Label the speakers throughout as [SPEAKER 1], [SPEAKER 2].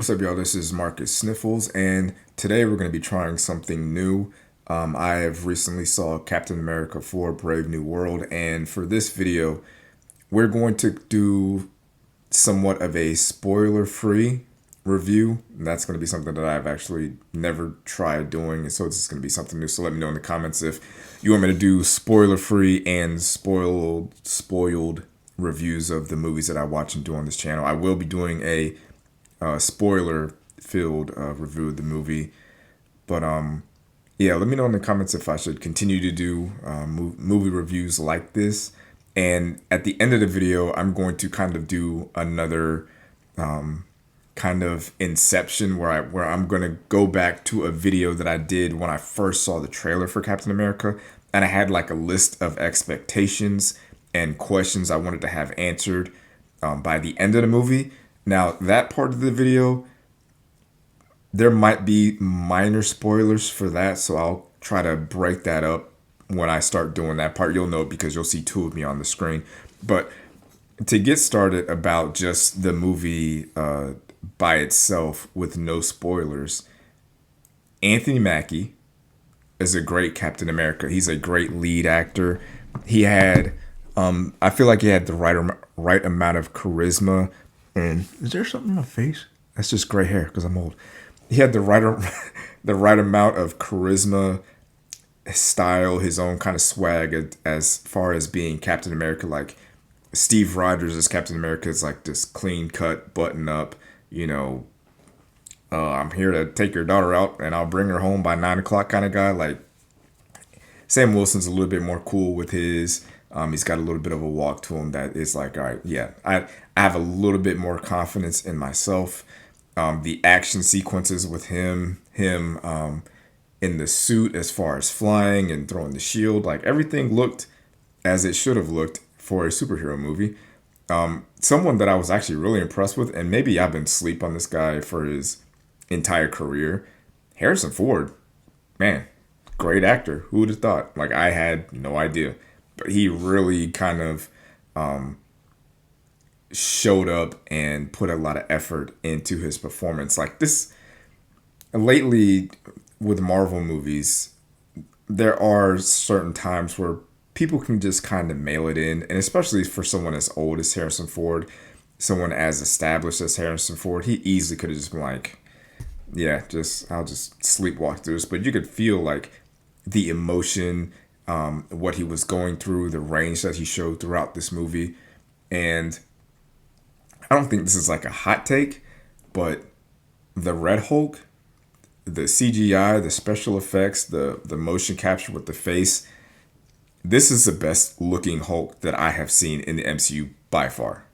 [SPEAKER 1] What's up, y'all? This is Marcus Sniffles, and today we're going to be trying something new. I have recently saw Captain America 4 Brave New World, and for this video, we're going to do somewhat of a spoiler-free review. And that's going to be something that I've actually never tried doing, and so it's just going to be something new. So let me know in the comments if you want me to do spoiler-free and spoiled reviews of the movies that I watch and do on this channel. I will be doing a spoiler filled review of the movie. But yeah, let me know in the comments if I should continue to do movie reviews like this. And at the end of the video, I'm going to kind of do another kind of inception where I'm going to go back to a video that I did when I first saw the trailer for Captain America, and I had like a list of expectations and questions I wanted to have answered by the end of the movie. Now, that part of the video, there might be minor spoilers for that, so I'll try to break that up when I start doing that part. You'll know it because you'll see two of me on the screen. But to get started about just the movie by itself with no spoilers, Anthony Mackie is a great Captain America. He's a great lead actor. He had, I feel like he had the right amount of charisma. And is there something in my face? That's just gray hair because I'm old. He had the right amount of charisma, style, his own kind of swag as far as being Captain America. Like Steve Rogers as Captain America is like this clean cut, button up, you know, I'm here to take your daughter out and I'll bring her home by 9 o'clock kind of guy. Like Sam Wilson's a little bit more cool with his. He's got a little bit of a walk to him that is like, all right, yeah, I have a little bit more confidence in myself. The action sequences with him in the suit as far as flying and throwing the shield, like everything looked as it should have looked for a superhero movie. Someone that I was actually really impressed with, and maybe I've been asleep on this guy for his entire career, Harrison Ford. Man, great actor. Who would have thought? Like I had no idea, but he really kind of showed up and put a lot of effort into his performance. Like this, lately with Marvel movies, there are certain times where people can just kind of mail it in, and especially for someone as old as Harrison Ford, someone as established as Harrison Ford, he easily could have just been like, yeah, just I'll just sleepwalk through this. But you could feel like the emotion, what he was going through, the range that he showed throughout this movie. And I don't think this is like a hot take, but the Red Hulk, the CGI, the special effects, the motion capture with the face, this is the best looking Hulk that I have seen in the MCU by far.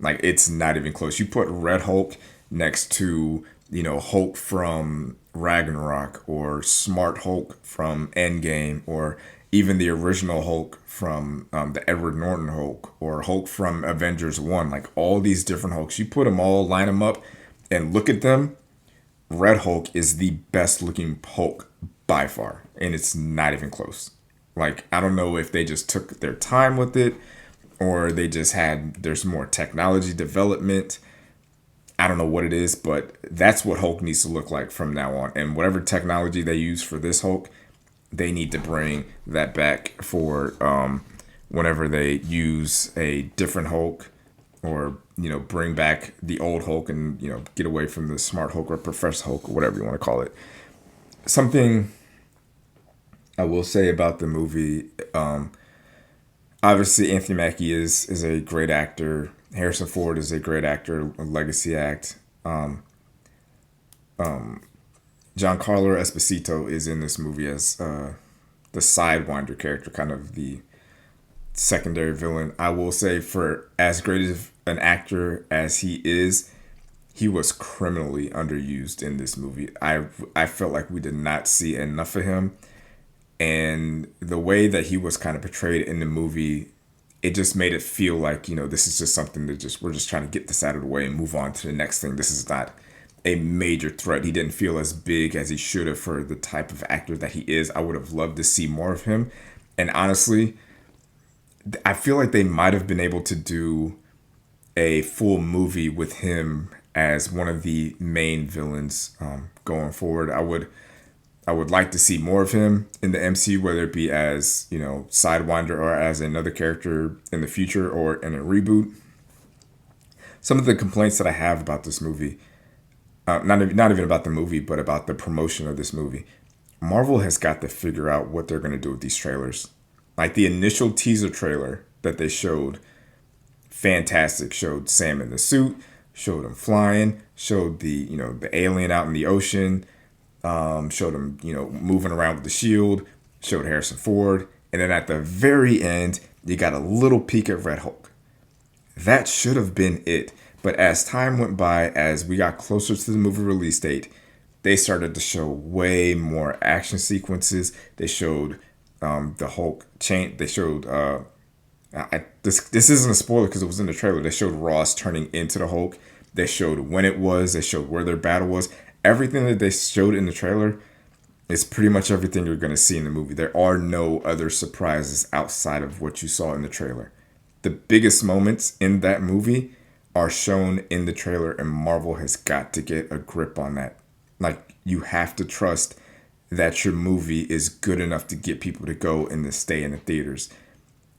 [SPEAKER 1] Like it's not even close. You put Red Hulk next to, you know, Hulk from Ragnarok or Smart Hulk from Endgame or even the original Hulk from the Edward Norton Hulk or Hulk from Avengers 1. Like all these different Hulks, you put them all, line them up and look at them. Red Hulk is the best looking Hulk by far, and it's not even close. Like I don't know if they just took their time with it or they just had there's more technology development. I don't know what it is, but that's what Hulk needs to look like from now on. And whatever technology they use for this Hulk, they need to bring that back for whenever they use a different Hulk, or you know bring back the old Hulk and you know get away from the Smart Hulk or Professor Hulk or whatever you want to call it. Something I will say about the movie, obviously Anthony Mackie is a great actor. Harrison Ford is a great actor, a legacy act. Giancarlo Esposito is in this movie as the Sidewinder character, kind of the secondary villain. I will say, for as great of an actor as he is, he was criminally underused in this movie. I felt like we did not see enough of him, and the way that he was kind of portrayed in the movie, it just made it feel like, you know, this is just something that just we're just trying to get this out of the way and move on to the next thing. This is not a major threat. He didn't feel as big as he should have for the type of actor that he is. I would have loved to see more of him. And honestly, I feel like they might have been able to do a full movie with him as one of the main villains going forward. I would like to see more of him in the MCU, whether it be as, you know, Sidewinder or as another character in the future or in a reboot. Some of the complaints that I have about this movie, not even about the movie, but about the promotion of this movie. Marvel has got to figure out what they're going to do with these trailers. Like the initial teaser trailer that they showed, fantastic. Showed Sam in the suit, showed him flying, showed the, you know, the alien out in the ocean, showed him, you know, moving around with the shield, showed Harrison Ford, and then at the very end, you got a little peek at Red Hulk. That should have been it. But as time went by, as we got closer to the movie release date, they started to show way more action sequences. They showed the Hulk chain. They showed this isn't a spoiler because it was in the trailer. They showed Ross turning into the Hulk. They showed when it was. They showed where their battle was. Everything that they showed in the trailer is pretty much everything you're going to see in the movie. There are no other surprises outside of what you saw in the trailer. The biggest moments in that movie are shown in the trailer, and Marvel has got to get a grip on that. Like, you have to trust that your movie is good enough to get people to go and to stay in the theaters.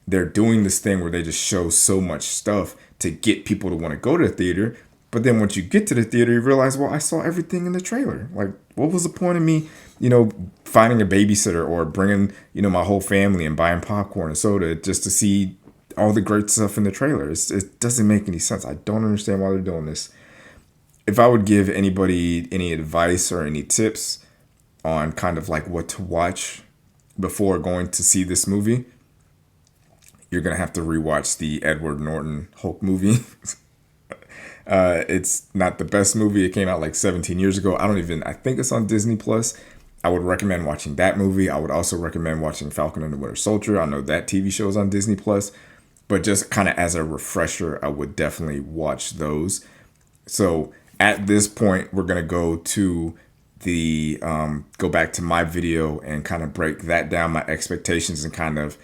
[SPEAKER 1] They're doing this thing where they just show so much stuff to get people to want to go to the theater. But then once you get to the theater, you realize, well, I saw everything in the trailer. Like, what was the point of me, you know, finding a babysitter or bringing, you know, my whole family and buying popcorn and soda just to see all the great stuff in the trailer? It doesn't make any sense. I don't understand why they're doing this. If I would give anybody any advice or any tips on kind of like what to watch before going to see this movie, you're going to have to rewatch the Edward Norton Hulk movie. It's not the best movie. It came out like 17 years ago. I think it's on Disney Plus. I would recommend watching that movie. I would also recommend watching Falcon and the Winter Soldier. I know that TV show is on Disney Plus, but just kind of as a refresher, I would definitely watch those. So at this point, we're going to go to the, go back to my video and kind of break that down, my expectations, and kind of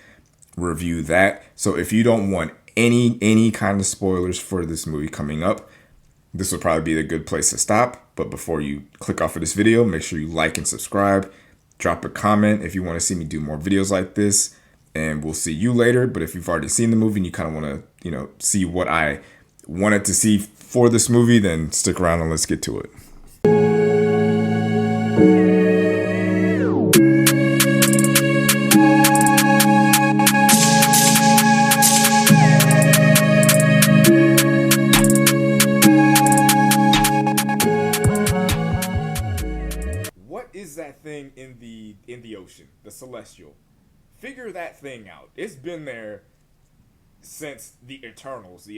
[SPEAKER 1] review that. So if you don't want any kind of spoilers for this movie coming up, this will probably be a good place to stop. But before you click off of this video, make sure you like and subscribe. Drop a comment if you want to see me do more videos like this. And we'll see you later. But if you've already seen the movie and you kind of want to, you know, see what I wanted to see for this movie, then stick around and let's get to it. That thing in the ocean, the Celestial. Figure that thing out. It's been there since the Eternals.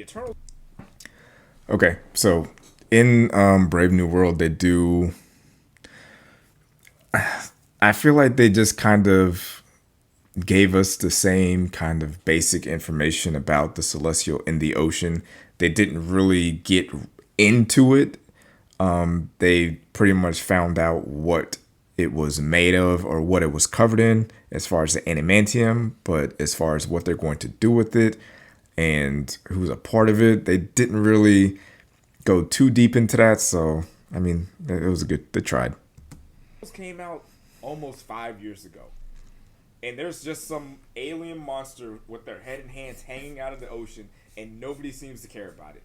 [SPEAKER 1] Okay, so in Brave New World, they do. I feel like they just kind of gave us the same kind of basic information about the Celestial in the ocean. They didn't really get into it. They pretty much found out what it was made of or what it was covered in as far as the adamantium, but as far as what they're going to do with it and who's a part of it, they didn't really go too deep into that. So, I mean, it was they tried. This came out almost 5 years ago, and there's just some alien monster with their head and hands hanging out of the ocean, and nobody seems to care about it.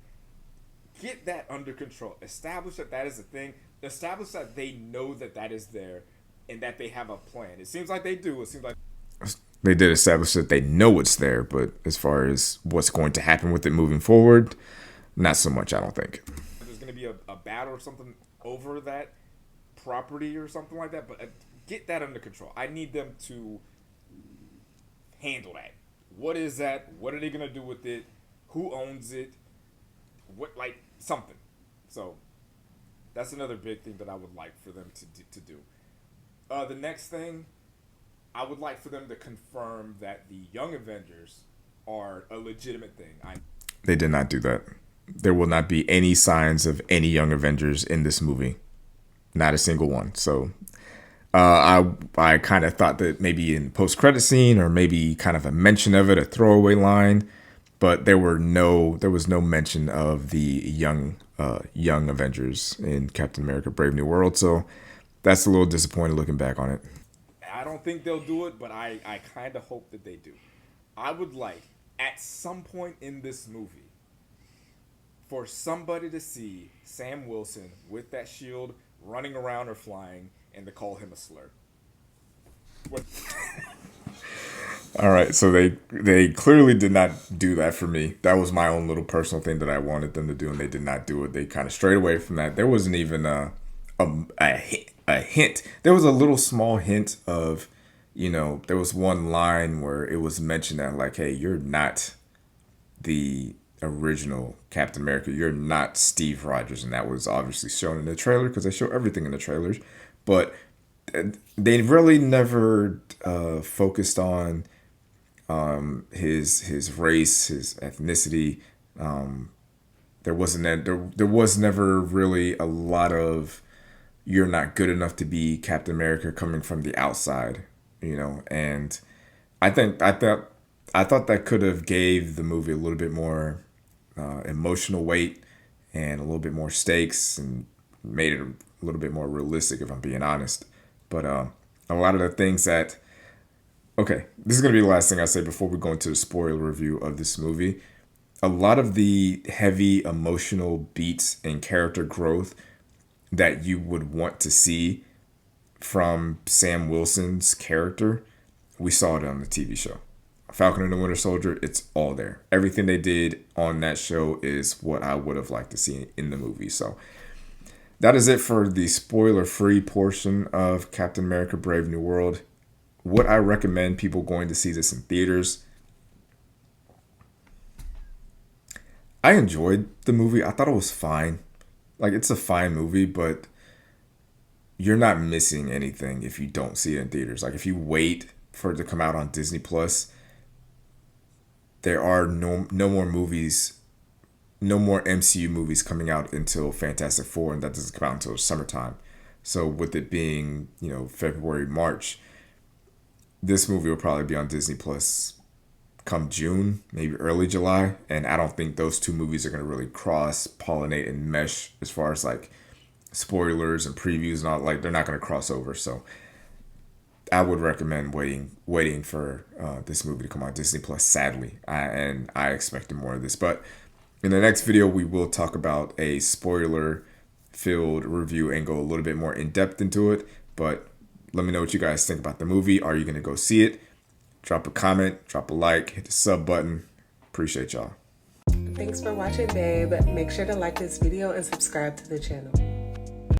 [SPEAKER 1] Get that under control. Establish that that is a thing. Establish that they know that that is there and that they have a plan. It seems like they do. It seems like they did establish that they know it's there, but as far as what's going to happen with it moving forward, not so much, I don't think. There's going to be a battle or something over that property or something like that, but get that under control. I need them to handle that. What is that? What are they going to do with it? Who owns it? What, like, something. So that's another big thing that I would like for them to do. The next thing, I would like for them to confirm that the Young Avengers are a legitimate thing. They did not do that. There will not be any signs of any Young Avengers in this movie. Not a single one. So I kind of thought that maybe in post-credit scene or maybe kind of a mention of it, a throwaway line. But there was no mention of the Young young Avengers in Captain America Brave New World. So that's a little disappointing looking back on it.
[SPEAKER 2] I don't think they'll do it, but I kind of hope that they do. I would like, at some point in this movie, for somebody to see Sam Wilson with that shield running around or flying and to call him a slur. What?
[SPEAKER 1] All right, so they clearly did not do that for me. That was my own little personal thing that I wanted them to do, and they did not do it. They kind of strayed away from that. There wasn't even a hint. There was a little small hint of, there was one line where it was mentioned that like, hey, you're not the original Captain America. You're not Steve Rogers, and that was obviously shown in the trailer because they show everything in the trailers. But they really never focused on his race, his ethnicity. There was never really a lot of you're not good enough to be Captain America coming from the outside, and I thought that could have gave the movie a little bit more emotional weight and a little bit more stakes and made it a little bit more realistic, if I'm being honest. But a lot of the things that okay, this is gonna be the last thing I say before we go into the spoiler review of this movie. A lot of the heavy emotional beats and character growth that you would want to see from Sam Wilson's character, we saw it on the TV show. Falcon and the Winter Soldier, it's all there. Everything they did on that show is what I would have liked to see in the movie. So that is it for the spoiler-free portion of Captain America Brave New World. Would I recommend people going to see this in theaters? I enjoyed the movie. I thought it was fine. Like, it's a fine movie, but you're not missing anything if you don't see it in theaters. Like, if you wait for it to come out on Disney Plus, there are no more movies, no more MCU movies coming out until Fantastic Four, and that doesn't come out until summertime. So with it being, February, March, this movie will probably be on Disney Plus come June, maybe early July, and I don't think those two movies are going to really cross pollinate and mesh as far as like spoilers and previews and all. Like, they're not going to cross over. So I would recommend waiting for this movie to come on Disney Plus. Sadly, I expected more of this, but in the next video we will talk about a spoiler filled review and go a little bit more in depth into it. But let me know what you guys think about the movie. Are you going to go see it? Drop a comment, drop a like, hit the sub button. Appreciate y'all.
[SPEAKER 3] Thanks for watching, babe. Make sure to like this video and subscribe to the channel.